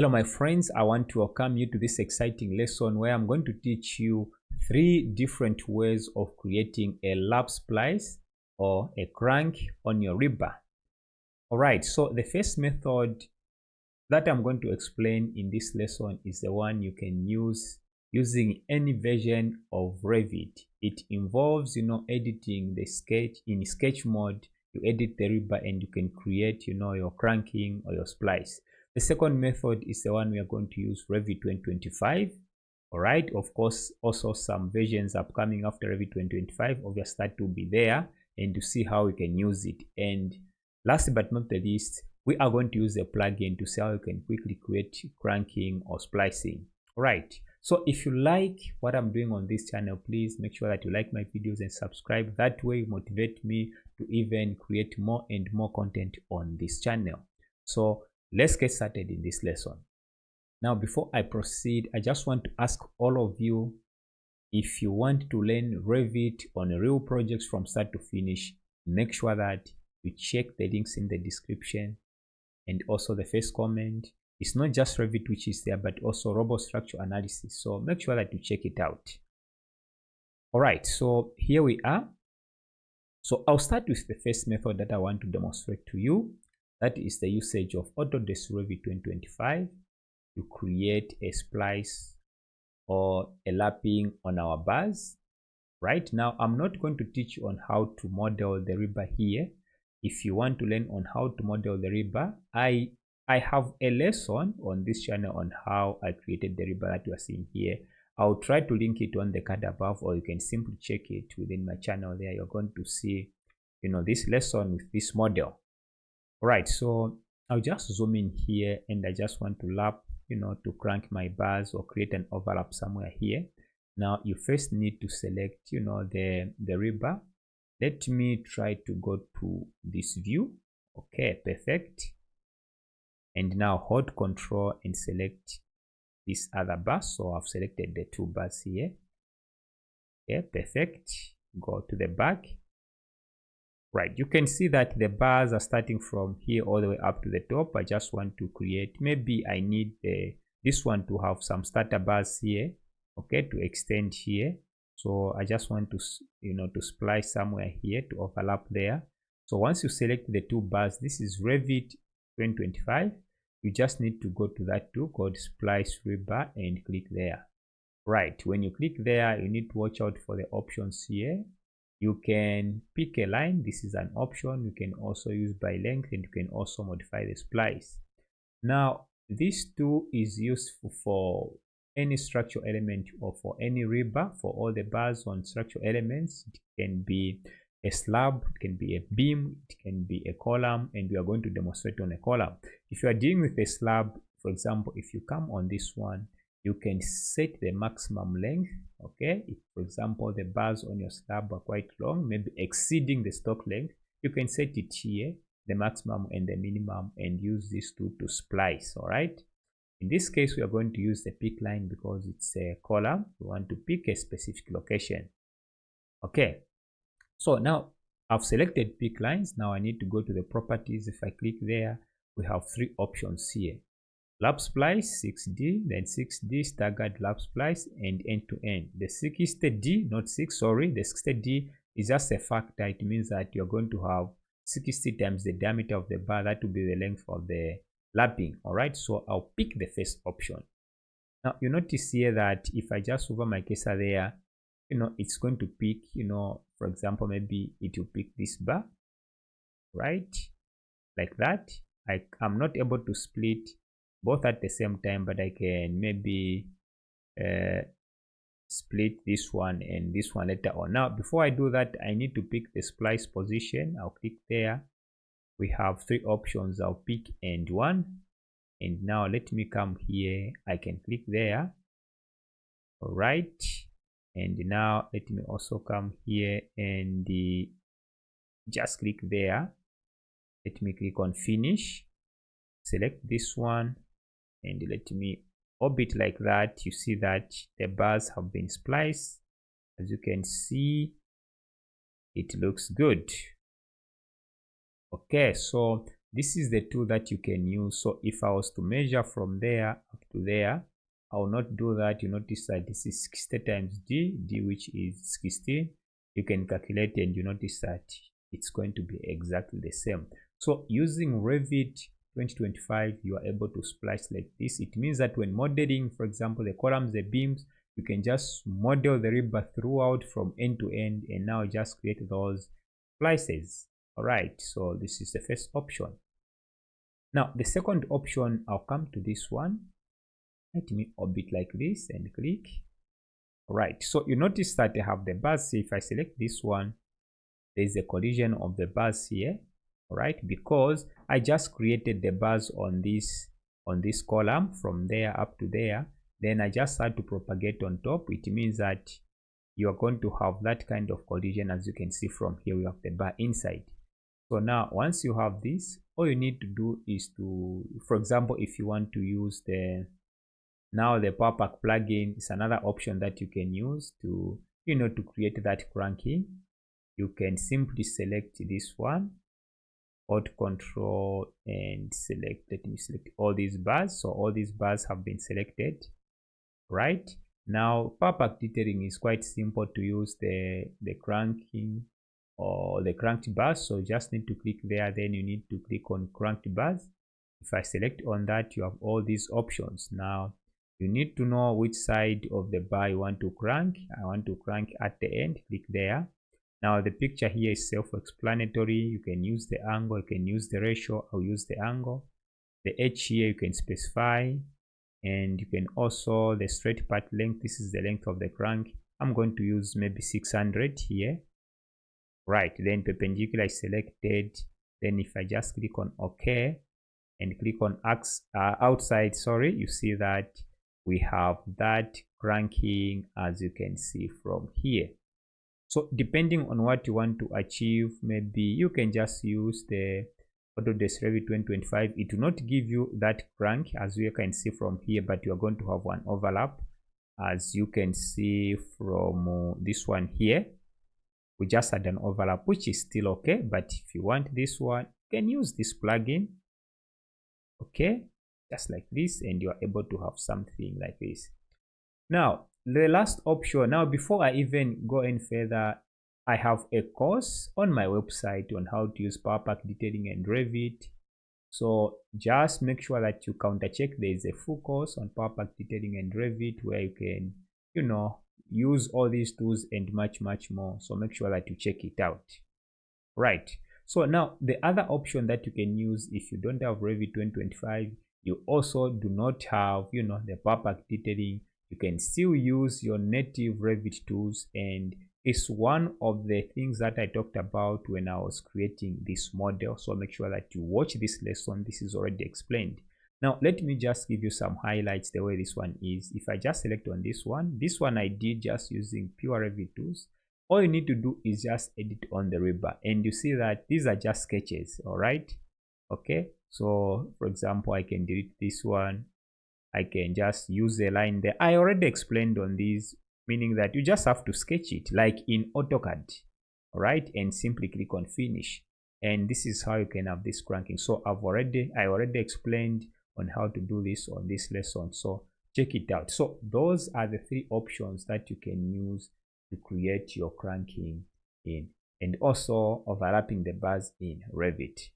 Hello my friends, I want to welcome you to this exciting lesson where I'm going to teach you 3 different ways of creating a lap splice or a crank on your Rebar. Alright, so the first method that I'm going to explain in this lesson is the one you can use using any version of Revit. It involves, editing the sketch in sketch mode. You edit the Rebar and you can create, your cranking or your splice. The second method is the one we are going to use, Revit 2025. Alright, of course, also some versions upcoming after Revit 2025 obviously that will be there, and to see how we can use it. And last but not the least, we are going to use a plugin to see how you can quickly create cranking or splicing. Alright, so if you like what I'm doing on this channel, please make sure that you like my videos and subscribe. That way you motivate me to even create more and more content on this channel. So let's get started in this lesson. Now, before I proceed, I just want to ask all of you, if you want to learn Revit on real projects from start to finish, make sure that you check the links in the description and also the first comment. It's not just Revit which is there, but also robot structure analysis. So make sure that you check it out. All right, so here we are. So I'll start with the first method that I want to demonstrate to you. That is the usage of Autodesk Revit 2025 to create a splice or a lapping on our bars. Right now, I'm not going to teach you on how to model the Rebar here. If you want to learn on how to model the Rebar, I have a lesson on this channel on how I created the Rebar that you are seeing here. I'll try to link it on the card above, or you can simply check it within my channel there. You're going to see, this lesson with this model. Right, so I'll just zoom in here and I just want to lap, to crank my bars or create an overlap somewhere here. Now you first need to select, the Rebar. Let me try to go to this view. Okay, perfect. And now hold Control and select this other bar. So I've selected the 2 bars here. Okay, perfect. Go to the back. Right, you can see that the bars are starting from here all the way up to the top. I just want to create, maybe I need this one to have some starter bars here, okay, to extend here. So I just want to, to splice somewhere here to overlap there. So once you select the 2 bars, this is Revit 2025. You just need to go to that tool called Splice Rebar and click there. Right, when you click there, you need to watch out for the options here. You can pick a line. This is an option. You can also use by length, and you can also modify the splice. Now, this tool is useful for any structural element or for any Rebar, for all the bars on structural elements. It can be a slab, it can be a beam, it can be a column, and we are going to demonstrate on a column. If you are dealing with a slab, for example, if you come on this one, you can set the maximum length. Okay, if for example the bars on your slab are quite long, maybe exceeding the stock length, you can set it here, the maximum and the minimum, and use this tool to splice. All right, in this case we are going to use the pick line because it's a column. We want to pick a specific location. Okay, so now I've selected pick lines. Now I need to go to the properties. If I click there, we have 3 options here: lap splice 6D, then 6D staggered lap splice, and end-to-end. The 60D, not 6, sorry, the 60D is just a factor. It means that you're going to have 60 times the diameter of the bar. That will be the length of the lapping. All right, so I'll pick the first option. Now you notice here that if I just hover my cursor there, it's going to pick, for example, maybe it will pick this bar, right, like that. I'm not able to split both at the same time, but I can maybe split this one and this one later on. Now before I do that, I need to pick the splice position. I'll click there. We have 3 options. I'll pick end 1, and now let me come here. I can click there. All right, and now let me also come here and just click there. Let me click on finish, select this one, and let me orbit like that. You see that the bars have been spliced. As you can see, it looks good. Okay, so this is the tool that you can use. So if I was to measure from there up to there, I will not do that. You notice that this is 60 times d, which is 16. You can calculate and you notice that it's going to be exactly the same. So using Revit 2025, you are able to splice like this. It means that when modeling, for example, the columns, the beams, you can just model the rebar throughout from end to end, and now just create those splices. All right, so this is the first option. Now the second option, I'll come to this one. Let me orbit like this and click. All right, so you notice that I have the bars. If I select this one, there's a collision of the bars here. All right, because I just created the bars on this column from there up to there. Then I just had to propagate on top. It means that you are going to have that kind of collision. As you can see from here, we have the bar inside. So now once you have this, all you need to do is to, for example, if you want to use the Power Pack plugin, is another option that you can use to, to create that cranking. You can simply select this one, Alt Control, and select, let me select all these bars. So all these bars have been selected. Right now, Power Pack detailing is quite simple to use the cranking or the cranked bars. So you just need to click there, then you need to click on cranked bars. If I select on that, you have all these options. Now you need to know which side of the bar you want to crank. I want to crank at the end, click there. Now the picture here is self-explanatory. You can use the angle, you can use the ratio. I'll use the angle. The H here you can specify, and you can also the straight part length. This is the length of the crank. I'm going to use maybe 600 here. Right, then perpendicular is selected. Then if I just click on OK and click on outside, sorry, you see that we have that cranking, as you can see from here. So depending on what you want to achieve, maybe you can just use the Autodesk Revit 2025. It will not give you that crank as you can see from here, but you are going to have one overlap, as you can see from this one here. We just had an overlap, which is still okay, but if you want this one, you can use this plugin. Okay, just like this, and you are able to have something like this. Now the last option, now before I even go any further, I have a course on my website on how to use Power Pack detailing and Revit. So just make sure that you counter check. There is a full course on Power Pack detailing and Revit where you can, use all these tools and much more. So make sure that you check it out. Right, so now the other option that you can use if you don't have Revit 2025, you also do not have the Power Pack detailing, you can still use your native Revit tools, and it's one of the things that I talked about when I was creating this model. So make sure that you watch this lesson. This is already explained. Now let me just give you some highlights the way this one is. If I just select on this one I did just using pure Revit tools. All you need to do is just edit on the Rebar, and you see that these are just sketches. All right, okay, so for example, I can delete this one. I can just use a line there. I already explained on these, meaning that you just have to sketch it like in AutoCAD. All right, and simply click on finish, and this is how you can have this cranking. So I already explained on how to do this on this lesson, so check it out. So those are the three options that you can use to create your cranking in, and also overlapping the bars in Revit.